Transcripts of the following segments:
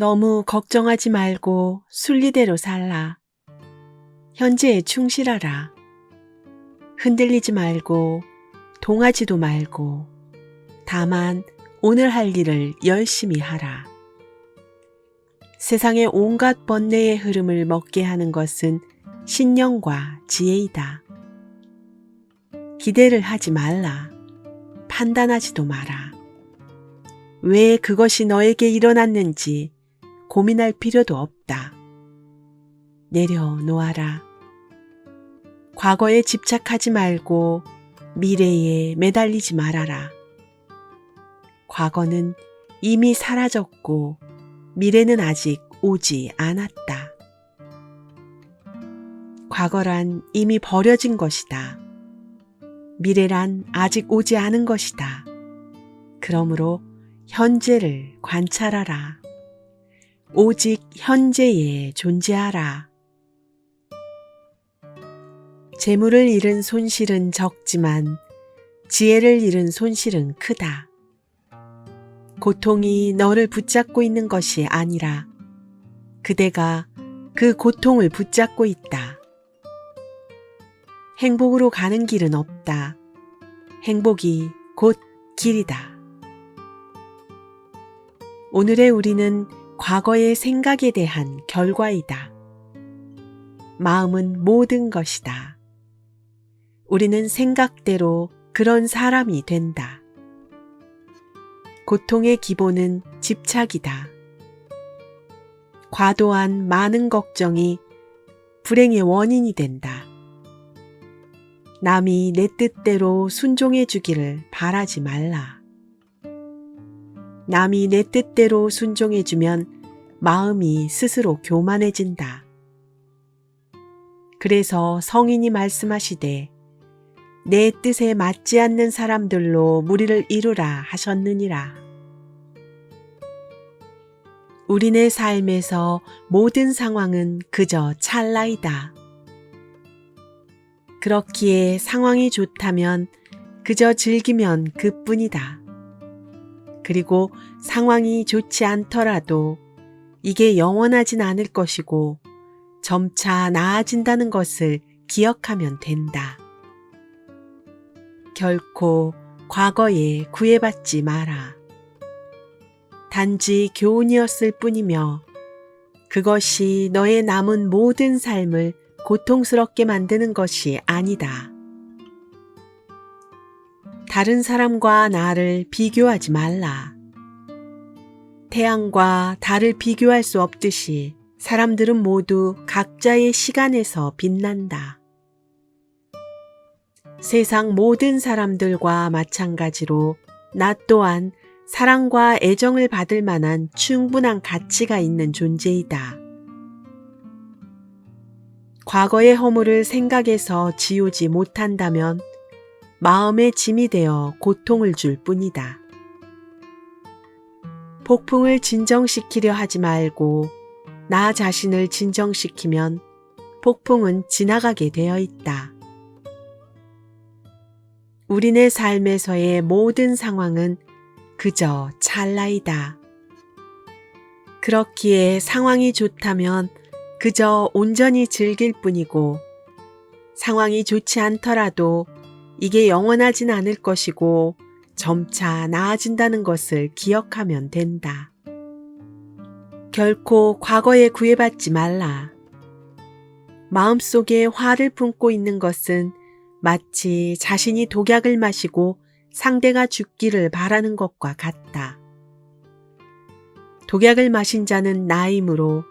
너무 걱정하지 말고 순리대로 살라. 현재에 충실하라. 흔들리지 말고 동하지도 말고 다만 오늘 할 일을 열심히 하라. 세상의 온갖 번뇌의 흐름을 먹게 하는 것은 신령과 지혜이다. 기대를 하지 말라. 판단하지도 마라. 왜 그것이 너에게 일어났는지 고민할 필요도 없다. 내려놓아라. 과거에 집착하지 말고 미래에 매달리지 말아라. 과거는 이미 사라졌고 미래는 아직 오지 않았다. 과거란 이미 버려진 것이다. 미래란 아직 오지 않은 것이다. 그러므로 현재를 관찰하라. 오직 현재에 존재하라. 재물을 잃은 손실은 적지만 지혜를 잃은 손실은 크다. 고통이 너를 붙잡고 있는 것이 아니라 그대가 그 고통을 붙잡고 있다. 행복으로 가는 길은 없다. 행복이 곧 길이다. 오늘의 우리는 과거의 생각에 대한 결과이다. 마음은 모든 것이다. 우리는 생각대로 그런 사람이 된다. 고통의 기본은 집착이다. 과도한 많은 걱정이 불행의 원인이 된다. 남이 내 뜻대로 순종해 주기를 바라지 말라. 남이 내 뜻대로 순종해 주면 마음이 스스로 교만해진다. 그래서 성인이 말씀하시되 내 뜻에 맞지 않는 사람들로 무리를 이루라 하셨느니라. 우리네 삶에서 모든 상황은 그저 찰나이다. 그렇기에 상황이 좋다면 그저 즐기면 그뿐이다. 그리고 상황이 좋지 않더라도 이게 영원하진 않을 것이고 점차 나아진다는 것을 기억하면 된다. 결코 과거에 구애받지 마라. 단지 교훈이었을 뿐이며 그것이 너의 남은 모든 삶을 고통스럽게 만드는 것이 아니다. 다른 사람과 나를 비교하지 말라. 태양과 달을 비교할 수 없듯이 사람들은 모두 각자의 시간에서 빛난다. 세상 모든 사람들과 마찬가지로 나 또한 사랑과 애정을 받을 만한 충분한 가치가 있는 존재이다. 과거의 허물을 생각해서 지우지 못한다면 마음의 짐이 되어 고통을 줄 뿐이다. 폭풍을 진정시키려 하지 말고 나 자신을 진정시키면 폭풍은 지나가게 되어 있다. 우리네 삶에서의 모든 상황은 그저 찰나이다. 그렇기에 상황이 좋다면 그저 온전히 즐길 뿐이고 상황이 좋지 않더라도 이게 영원하진 않을 것이고 점차 나아진다는 것을 기억하면 된다. 결코 과거에 구애받지 말라. 마음속에 화를 품고 있는 것은 마치 자신이 독약을 마시고 상대가 죽기를 바라는 것과 같다. 독약을 마신 자는 나이므로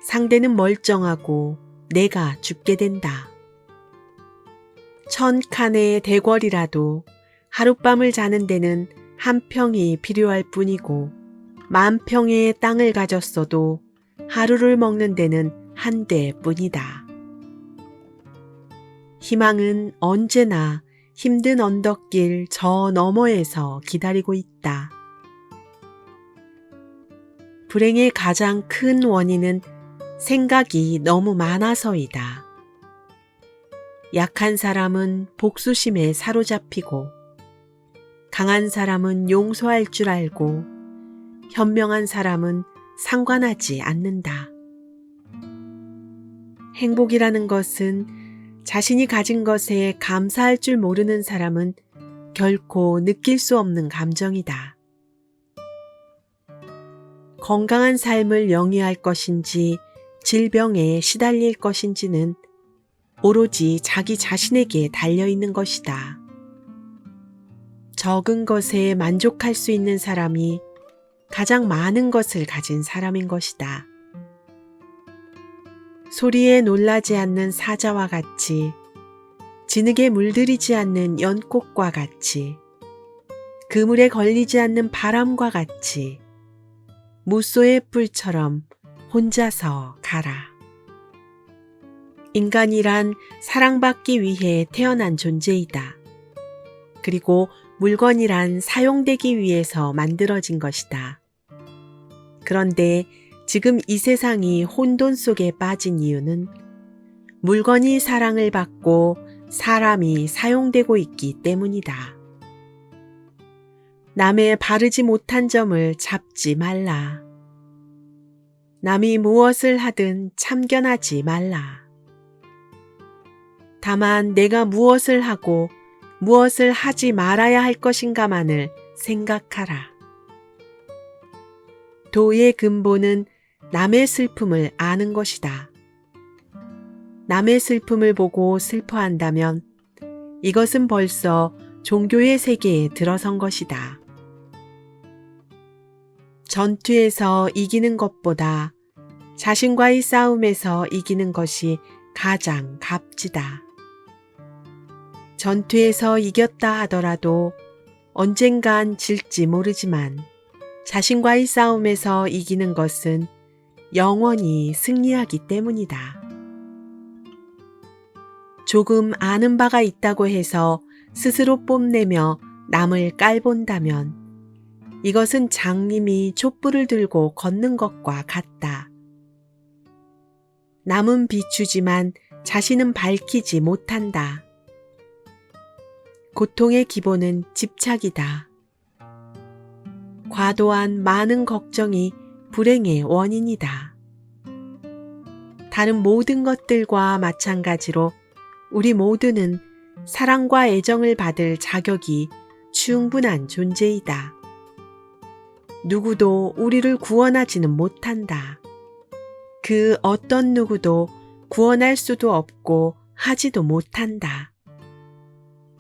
상대는 멀쩡하고 내가 죽게 된다. 1000칸의 대궐이라도 하룻밤을 자는 데는 한 평이 필요할 뿐이고 10,000평의 땅을 가졌어도 하루를 먹는 데는 한 대뿐이다. 희망은 언제나 힘든 언덕길 저 너머에서 기다리고 있다. 불행의 가장 큰 원인은 생각이 너무 많아서이다. 약한 사람은 복수심에 사로잡히고 강한 사람은 용서할 줄 알고 현명한 사람은 상관하지 않는다. 행복이라는 것은 자신이 가진 것에 감사할 줄 모르는 사람은 결코 느낄 수 없는 감정이다. 건강한 삶을 영위할 것인지 질병에 시달릴 것인지는 오로지 자기 자신에게 달려있는 것이다. 적은 것에 만족할 수 있는 사람이 가장 많은 것을 가진 사람인 것이다. 소리에 놀라지 않는 사자와 같이, 진흙에 물들이지 않는 연꽃과 같이, 그물에 걸리지 않는 바람과 같이, 무소의 뿔처럼 혼자서 가라. 인간이란 사랑받기 위해 태어난 존재이다. 그리고 물건이란 사용되기 위해서 만들어진 것이다. 그런데 지금 이 세상이 혼돈 속에 빠진 이유는 물건이 사랑을 받고 사람이 사용되고 있기 때문이다. 남의 바르지 못한 점을 잡지 말라. 남이 무엇을 하든 참견하지 말라. 다만 내가 무엇을 하고 무엇을 하지 말아야 할 것인가만을 생각하라. 도의 근본은 남의 슬픔을 아는 것이다. 남의 슬픔을 보고 슬퍼한다면 이것은 벌써 종교의 세계에 들어선 것이다. 전투에서 이기는 것보다 자신과의 싸움에서 이기는 것이 가장 값지다. 전투에서 이겼다 하더라도 언젠간 질지 모르지만 자신과의 싸움에서 이기는 것은 영원히 승리하기 때문이다. 조금 아는 바가 있다고 해서 스스로 뽐내며 남을 깔본다면 이것은 장님이 촛불을 들고 걷는 것과 같다. 남은 비추지만 자신은 밝히지 못한다. 고통의 기본은 집착이다. 과도한 많은 걱정이 불행의 원인이다. 다른 모든 것들과 마찬가지로 우리 모두는 사랑과 애정을 받을 자격이 충분한 존재이다. 누구도 우리를 구원하지는 못한다. 그 어떤 누구도 구원할 수도 없고 하지도 못한다.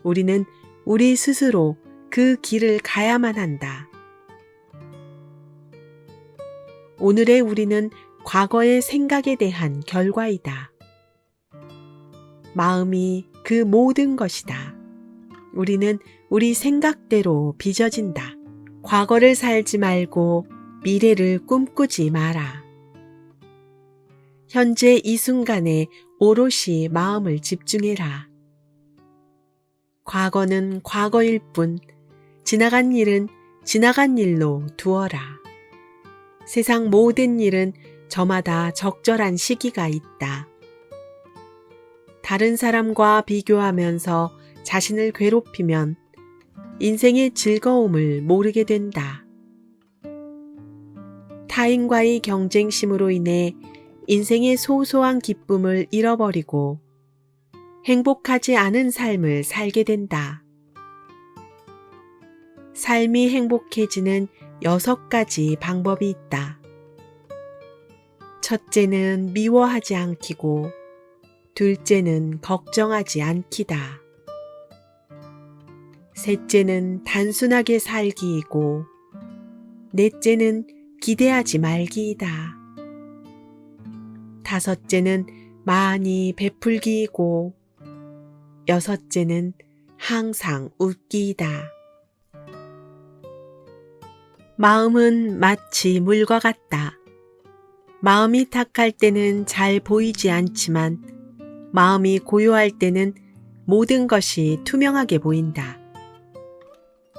우리는 우리 스스로 그 길을 가야만 한다. 오늘의 우리는 과거의 생각에 대한 결과이다. 마음이 그 모든 것이다. 우리는 우리 생각대로 빚어진다. 과거를 살지 말고 미래를 꿈꾸지 마라. 현재 이 순간에 오롯이 마음을 집중해라. 과거는 과거일 뿐, 지나간 일은 지나간 일로 두어라. 세상 모든 일은 저마다 적절한 시기가 있다. 다른 사람과 비교하면서 자신을 괴롭히면 인생의 즐거움을 모르게 된다. 타인과의 경쟁심으로 인해 인생의 소소한 기쁨을 잃어버리고 행복하지 않은 삶을 살게 된다. 삶이 행복해지는 6가지 방법이 있다. 첫째는 미워하지 않기고, 둘째는 걱정하지 않기다. 셋째는 단순하게 살기이고, 넷째는 기대하지 말기이다. 다섯째는 많이 베풀기이고, 여섯째는 항상 웃기이다. 마음은 마치 물과 같다. 마음이 탁할 때는 잘 보이지 않지만 마음이 고요할 때는 모든 것이 투명하게 보인다.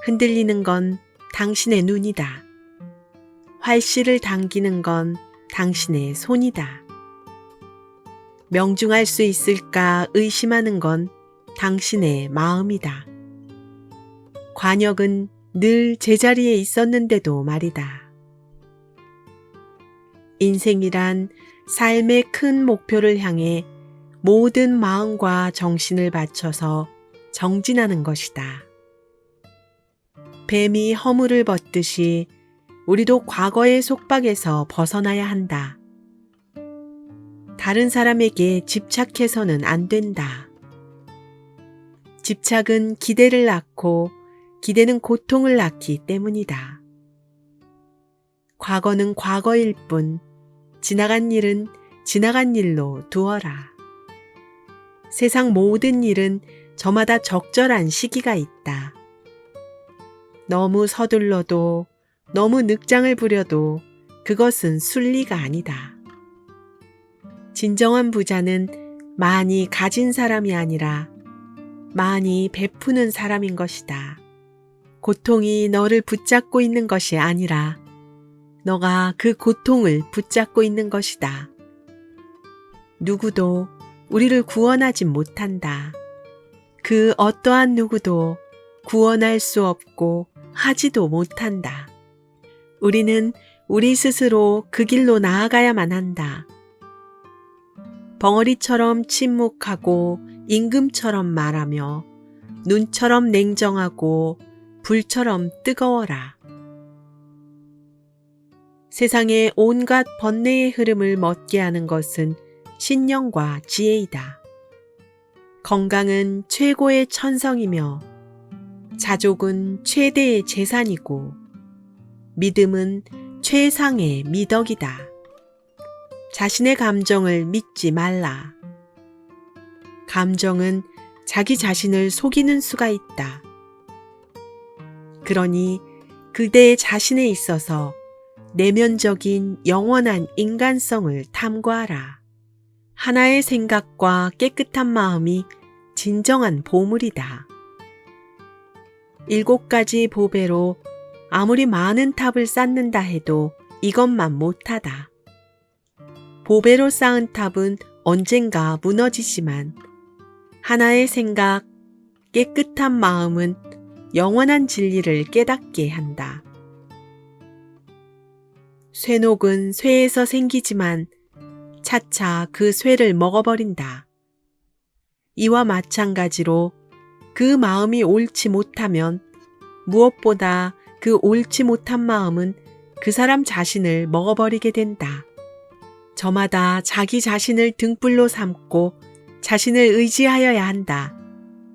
흔들리는 건 당신의 눈이다. 활씨를 당기는 건 당신의 손이다. 명중할 수 있을까 의심하는 건 당신의 마음이다. 관역은 늘 제자리에 있었는데도 말이다. 인생이란 삶의 큰 목표를 향해 모든 마음과 정신을 바쳐서 정진하는 것이다. 뱀이 허물을 벗듯이 우리도 과거의 속박에서 벗어나야 한다. 다른 사람에게 집착해서는 안 된다. 집착은 기대를 낳고 기대는 고통을 낳기 때문이다. 과거는 과거일 뿐 지나간 일은 지나간 일로 두어라. 세상 모든 일은 저마다 적절한 시기가 있다. 너무 서둘러도 너무 늑장을 부려도 그것은 순리가 아니다. 진정한 부자는 많이 가진 사람이 아니라 많이 베푸는 사람인 것이다. 고통이 너를 붙잡고 있는 것이 아니라 너가 그 고통을 붙잡고 있는 것이다. 누구도 우리를 구원하지 못한다. 그 어떠한 누구도 구원할 수 없고 하지도 못한다. 우리는 우리 스스로 그 길로 나아가야만 한다. 벙어리처럼 침묵하고 임금처럼 말하며 눈처럼 냉정하고 불처럼 뜨거워라. 세상의 온갖 번뇌의 흐름을 멎게 하는 것은 신령과 지혜이다. 건강은 최고의 천성이며 자족은 최대의 재산이고 믿음은 최상의 미덕이다. 자신의 감정을 믿지 말라. 감정은 자기 자신을 속이는 수가 있다. 그러니 그대의 자신에 있어서 내면적인 영원한 인간성을 탐구하라. 하나의 생각과 깨끗한 마음이 진정한 보물이다. 7가지 보배로 아무리 많은 탑을 쌓는다 해도 이것만 못하다. 보배로 쌓은 탑은 언젠가 무너지지만 하나의 생각, 깨끗한 마음은 영원한 진리를 깨닫게 한다. 쇠녹은 쇠에서 생기지만 차차 그 쇠를 먹어버린다. 이와 마찬가지로 그 마음이 옳지 못하면 무엇보다 그 옳지 못한 마음은 그 사람 자신을 먹어버리게 된다. 저마다 자기 자신을 등불로 삼고 자신을 의지하여야 한다.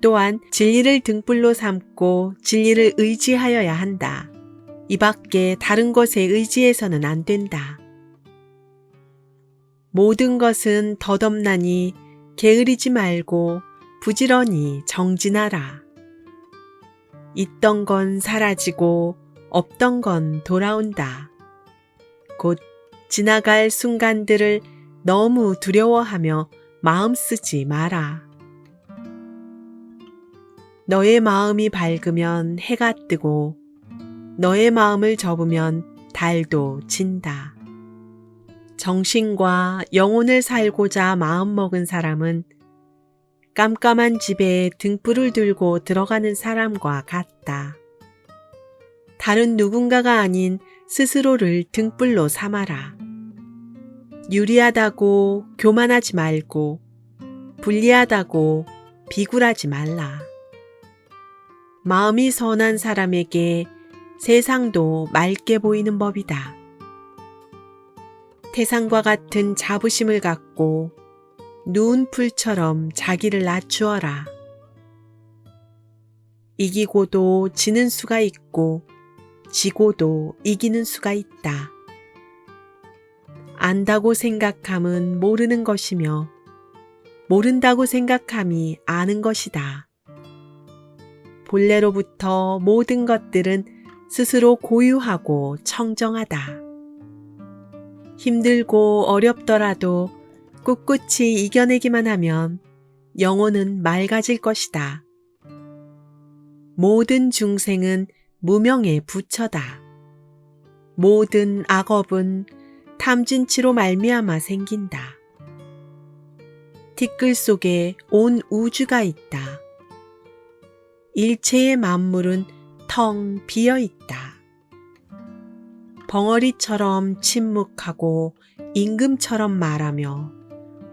또한 진리를 등불로 삼고 진리를 의지하여야 한다. 이 밖에 다른 것에 의지해서는 안 된다. 모든 것은 덧없나니 게으르지 말고 부지런히 정진하라. 있던 건 사라지고 없던 건 돌아온다. 곧 지나갈 순간들을 너무 두려워하며 마음 쓰지 마라. 너의 마음이 밝으면 해가 뜨고 너의 마음을 접으면 달도 진다. 정신과 영혼을 살고자 마음먹은 사람은 깜깜한 집에 등불을 들고 들어가는 사람과 같다. 다른 누군가가 아닌 스스로를 등불로 삼아라. 유리하다고 교만하지 말고 불리하다고 비굴하지 말라. 마음이 선한 사람에게 세상도 맑게 보이는 법이다. 태산과 같은 자부심을 갖고 누운 풀처럼 자기를 낮추어라. 이기고도 지는 수가 있고 지고도 이기는 수가 있다. 안다고 생각함은 모르는 것이며 모른다고 생각함이 아는 것이다. 본래로부터 모든 것들은 스스로 고유하고 청정하다. 힘들고 어렵더라도 꿋꿋이 이겨내기만 하면 영혼은 맑아질 것이다. 모든 중생은 무명의 부처다. 모든 악업은 탐진치로 말미암아 생긴다. 티끌 속에 온 우주가 있다. 일체의 만물은 텅 비어 있다. 벙어리처럼 침묵하고 임금처럼 말하며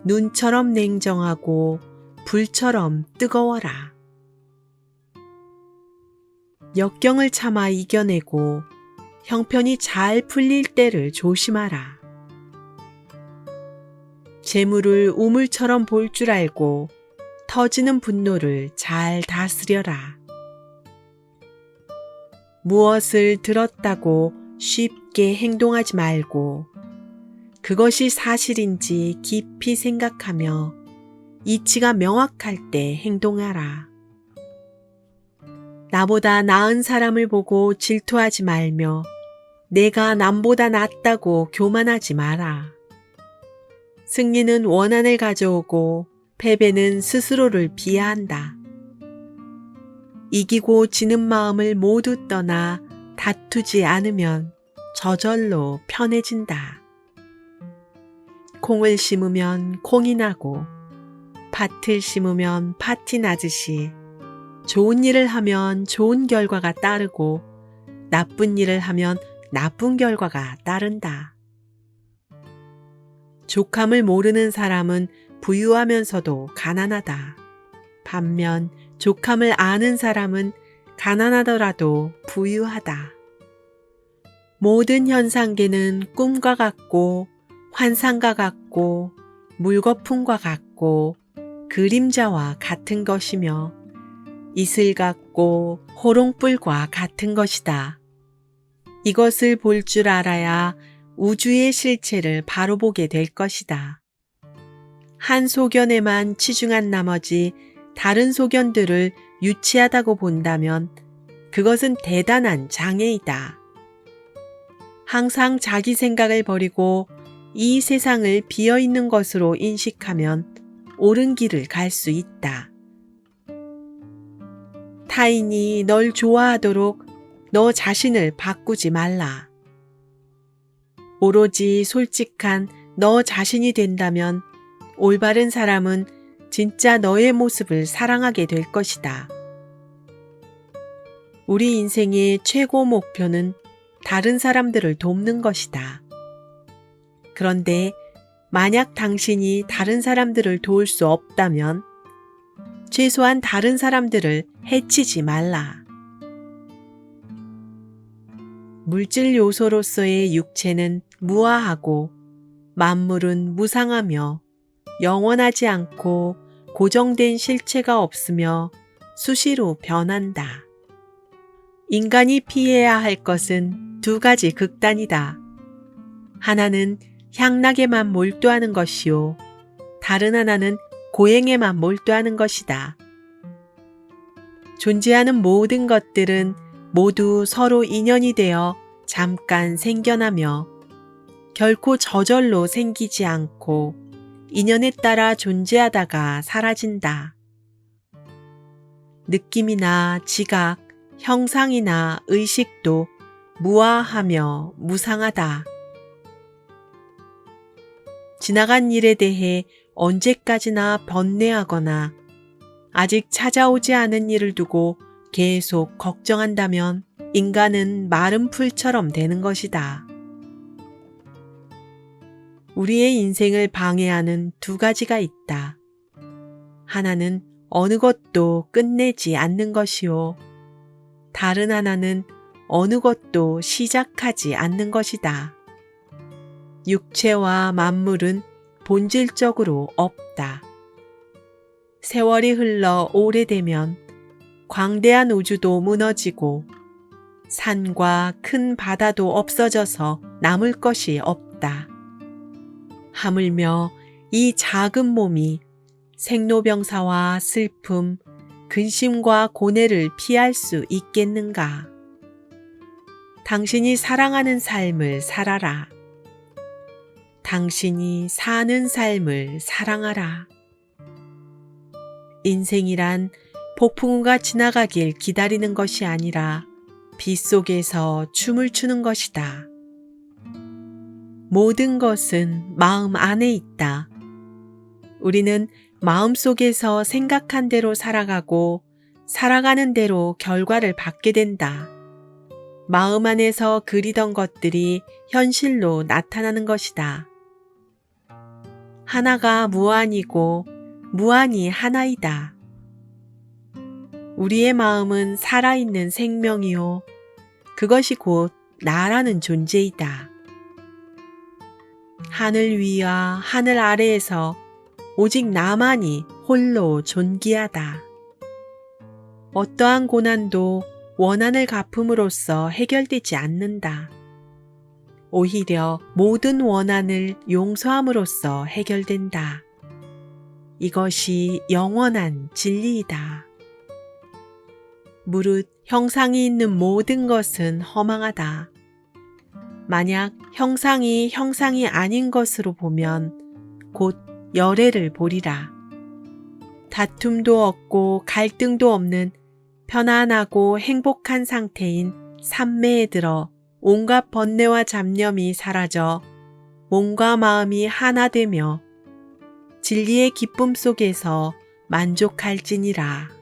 눈처럼 냉정하고 불처럼 뜨거워라. 역경을 참아 이겨내고 형편이 잘 풀릴 때를 조심하라. 재물을 우물처럼 볼 줄 알고 터지는 분노를 잘 다스려라. 무엇을 들었다고 쉽게 행동하지 말고 그것이 사실인지 깊이 생각하며 이치가 명확할 때 행동하라. 나보다 나은 사람을 보고 질투하지 말며 내가 남보다 낫다고 교만하지 마라. 승리는 원한을 가져오고 패배는 스스로를 비하한다. 이기고 지는 마음을 모두 떠나 다투지 않으면 저절로 편해진다. 콩을 심으면 콩이 나고 밭을 심으면 밭이 나듯이 좋은 일을 하면 좋은 결과가 따르고 나쁜 일을 하면 나쁜 결과가 따른다. 족함을 모르는 사람은 부유하면서도 가난하다. 반면 족함을 아는 사람은 가난하더라도 부유하다. 모든 현상계는 꿈과 같고 환상과 같고 물거품과 같고 그림자와 같은 것이며 이슬 같고 호롱불과 같은 것이다. 이것을 볼 줄 알아야 우주의 실체를 바로 보게 될 것이다. 한 소견에만 치중한 나머지 다른 소견들을 유치하다고 본다면 그것은 대단한 장애이다. 항상 자기 생각을 버리고 이 세상을 비어있는 것으로 인식하면 옳은 길을 갈 수 있다. 타인이 널 좋아하도록 너 자신을 바꾸지 말라. 오로지 솔직한 너 자신이 된다면 올바른 사람은 진짜 너의 모습을 사랑하게 될 것이다. 우리 인생의 최고 목표는 다른 사람들을 돕는 것이다. 그런데 만약 당신이 다른 사람들을 도울 수 없다면 최소한 다른 사람들을 해치지 말라. 물질 요소로서의 육체는 무아하고 만물은 무상하며 영원하지 않고 고정된 실체가 없으며 수시로 변한다. 인간이 피해야 할 것은 두 가지 극단이다. 하나는 향락에만 몰두하는 것이요. 다른 하나는 고행에만 몰두하는 것이다. 존재하는 모든 것들은 모두 서로 인연이 되어 잠깐 생겨나며 결코 저절로 생기지 않고 인연에 따라 존재하다가 사라진다. 느낌이나 지각, 형상이나 의식도 무아하며 무상하다. 지나간 일에 대해 언제까지나 번뇌하거나 아직 찾아오지 않은 일을 두고 계속 걱정한다면 인간은 마른 풀처럼 되는 것이다. 우리의 인생을 방해하는 두 가지가 있다. 하나는 어느 것도 끝내지 않는 것이요. 다른 하나는 어느 것도 시작하지 않는 것이다. 육체와 만물은 본질적으로 없다. 세월이 흘러 오래되면 광대한 우주도 무너지고 산과 큰 바다도 없어져서 남을 것이 없다. 하물며 이 작은 몸이 생로병사와 슬픔, 근심과 고뇌를 피할 수 있겠는가? 당신이 사랑하는 삶을 살아라. 당신이 사는 삶을 사랑하라. 인생이란 폭풍우가 지나가길 기다리는 것이 아니라 빗속에서 춤을 추는 것이다. 모든 것은 마음 안에 있다. 우리는 마음속에서 생각한 대로 살아가고 살아가는 대로 결과를 받게 된다. 마음 안에서 그리던 것들이 현실로 나타나는 것이다. 하나가 무한이고 무한이 하나이다. 우리의 마음은 살아있는 생명이요. 그것이 곧 나라는 존재이다. 하늘 위와 하늘 아래에서 오직 나만이 홀로 존귀하다. 어떠한 고난도 원한을 갚음으로써 해결되지 않는다. 오히려 모든 원한을 용서함으로써 해결된다. 이것이 영원한 진리이다. 무릇 형상이 있는 모든 것은 허망하다. 만약 형상이 형상이 아닌 것으로 보면 곧 열애를 보리라. 다툼도 없고 갈등도 없는 편안하고 행복한 상태인 삼매에 들어 온갖 번뇌와 잡념이 사라져 몸과 마음이 하나 되며 진리의 기쁨 속에서 만족할지니라.